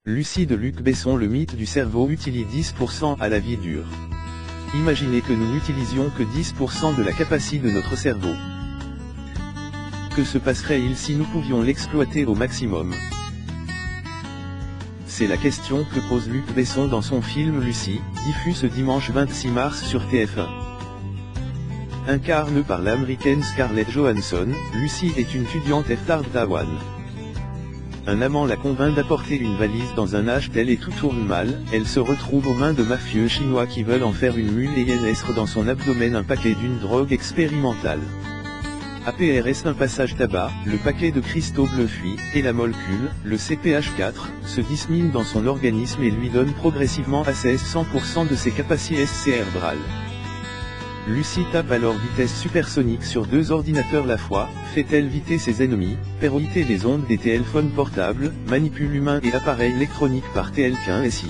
Lucie de Luc Besson. Le mythe du cerveau utilise 10% à la vie dure. Imaginez que nous n'utilisions que 10% de la capacité de notre cerveau. Que se passerait-il si nous pouvions l'exploiter au maximum? C'est la question que pose Luc Besson dans son film Lucie, diffusé ce dimanche 26 mars sur TF1. Incarnée par l'américaine Scarlett Johansson, Lucie est une étudiante F-Taïwan. Un amant la convainc d'apporter une valise dans un hôtel et tout tourne mal, elle se retrouve aux mains de mafieux chinois qui veulent en faire une mule et inscrire dans son abdomen un paquet d'une drogue expérimentale. APRS un passage tabac, le paquet de cristaux bleus fuit, et la molécule, le CPH4, se dissémine dans son organisme et lui donne progressivement accès 100% de ses capacités cérébrales. Lucie tape alors vitesse supersonique sur 2 ordinateurs la fois, fait-elle éviter ses ennemis, perroiter les ondes des téléphones portables, manipule humains et appareils électroniques par TL15 SI.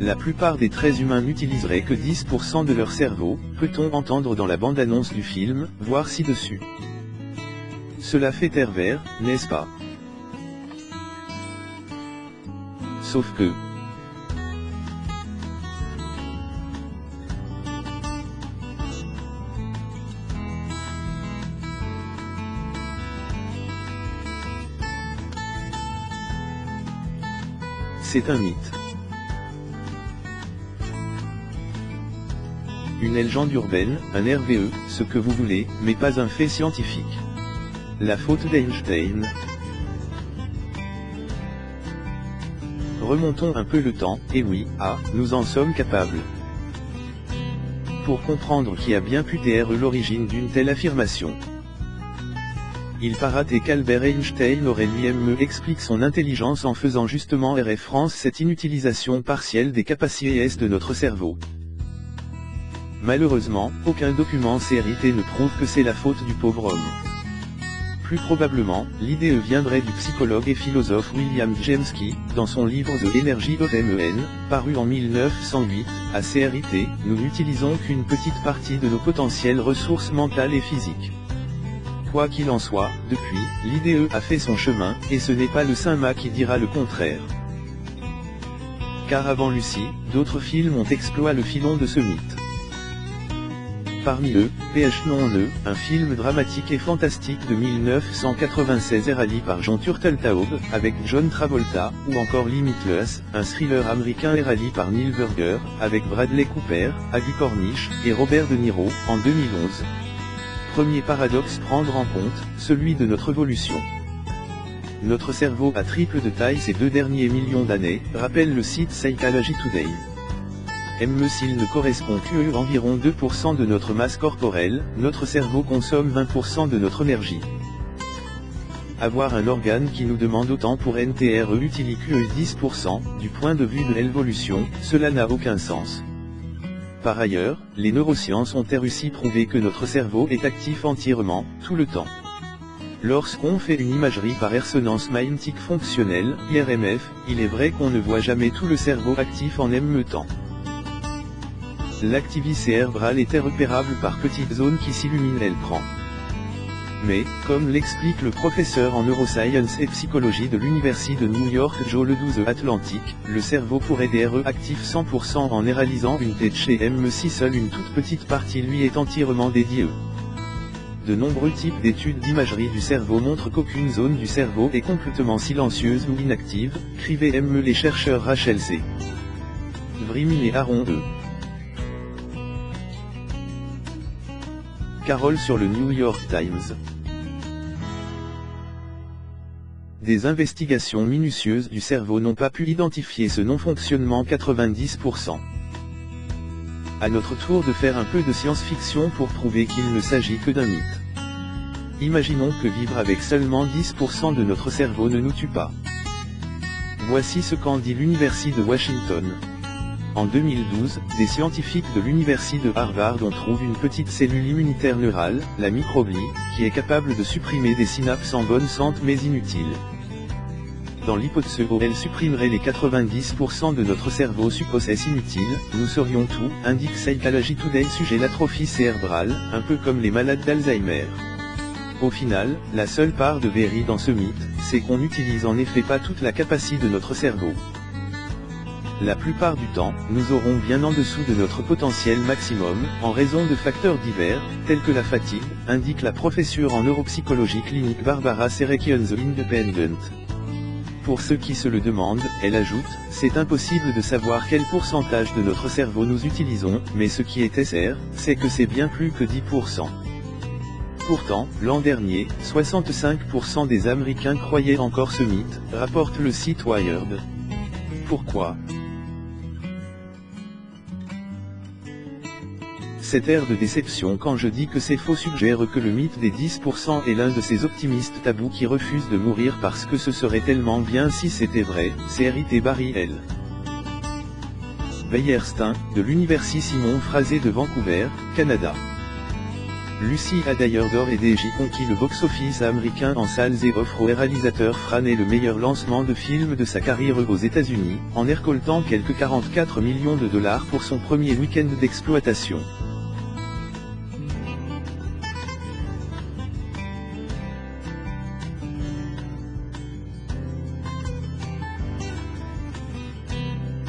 La plupart des traits humains n'utiliseraient que 10% de leur cerveau, peut-on entendre dans la bande-annonce du film, voir ci-dessus. Cela fait pervers, n'est-ce pas? Sauf que... c'est un mythe. Une légende urbaine, un RVE, ce que vous voulez, mais pas un fait scientifique. La faute d'Einstein. Remontons un peu le temps, et oui, nous en sommes capables. Pour comprendre qui a bien pu être l'origine d'une telle affirmation. Il paraît qu'Albert Einstein aurait lui-même expliqué son intelligence en faisant justement référence à cette inutilisation partielle des capacités de notre cerveau. Malheureusement, aucun document sérité ne prouve que c'est la faute du pauvre homme. Plus probablement, l'idée viendrait du psychologue et philosophe William James dans son livre The Energy of Men, paru en 1908, à CRIT, nous n'utilisons qu'une petite partie de nos potentielles ressources mentales et physiques. Quoi qu'il en soit, depuis, l'idée a fait son chemin, et ce n'est pas le Saint-Mâ qui dira le contraire. Car avant Lucie, d'autres films ont exploité le filon de ce mythe. Parmi eux, PH Non-E, un film dramatique et fantastique de 1996 réalisé par John Turteltaub, avec John Travolta, ou encore Limitless, un thriller américain réalisé par Neil Burger, avec Bradley Cooper, Aggie Cornish, et Robert De Niro, en 2011. Premier paradoxe prendre en compte, celui de notre évolution. Notre cerveau a triple de taille ces 2 derniers millions d'années, rappelle le site Psychology Today. Même s'il ne correspond qu'à environ 2% de notre masse corporelle, notre cerveau consomme 20% de notre énergie. Avoir un organe qui nous demande autant pour NTRE utilise que 10%, du point de vue de l'évolution, cela n'a aucun sens. Par ailleurs, les neurosciences ont réussi à prouver que notre cerveau est actif entièrement, tout le temps. Lorsqu'on fait une imagerie par résonance magnétique fonctionnelle, IRMF, il est vrai qu'on ne voit jamais tout le cerveau actif en même temps. L'activité cérébrale était repérable par petites zones qui s'illuminent elle prend. Mais, comme l'explique le professeur en neurosciences et psychologie de l'Université de New York Joe Ledouze Atlantic, le cerveau pourrait être actif 100% en réalisant une tête chez M si seule une toute petite partie lui est entièrement dédiée. De nombreux types d'études d'imagerie du cerveau montrent qu'aucune zone du cerveau est complètement silencieuse ou inactive, écrivait les chercheurs Rachel C. Vrimin et Aaron E. Carole sur le New York Times. Des investigations minutieuses du cerveau n'ont pas pu identifier ce non-fonctionnement 90%. À notre tour de faire un peu de science-fiction pour prouver qu'il ne s'agit que d'un mythe. Imaginons que vivre avec seulement 10% de notre cerveau ne nous tue pas. Voici ce qu'en dit l'Université de Washington. En 2012, des scientifiques de l'université de Harvard ont trouvé une petite cellule immunitaire neurale, la microglie, qui est capable de supprimer des synapses en bonne santé mais inutiles. dans l'hypothèse où elle supprimerait les 90% de notre cerveau supposés inutiles, nous serions tout, indique Psychology Today sujet l'atrophie cérébrale, un peu comme les malades d'Alzheimer. Au final, la seule part de vérité dans ce mythe, c'est qu'on n'utilise en effet pas toute la capacité de notre cerveau. La plupart du temps, nous aurons bien en dessous de notre potentiel maximum, en raison de facteurs divers, tels que la fatigue, indique la professeure en neuropsychologie clinique Barbara Serecki on The Independent. Pour ceux qui se le demandent, elle ajoute, c'est impossible de savoir quel pourcentage de notre cerveau nous utilisons, mais ce qui est certain, c'est que c'est bien plus que 10%. Pourtant, l'an dernier, 65% des Américains croyaient encore ce mythe, rapporte le site Wired. Pourquoi ? Cet air de déception quand je dis que c'est faux suggère que le mythe des 10% est l'un de ces optimistes tabous qui refusent de mourir parce que ce serait tellement bien si c'était vrai, c'est R.I.T. Barry L. Weierstein, de l'Université Simon Fraser de Vancouver, Canada. Lucy a d'ailleurs d'ores et déjà conquis le box-office américain en salles et offre au réalisateur Franey le meilleur lancement de film de sa carrière aux États-Unis, en récoltant quelques 44 millions de dollars pour son premier week-end d'exploitation.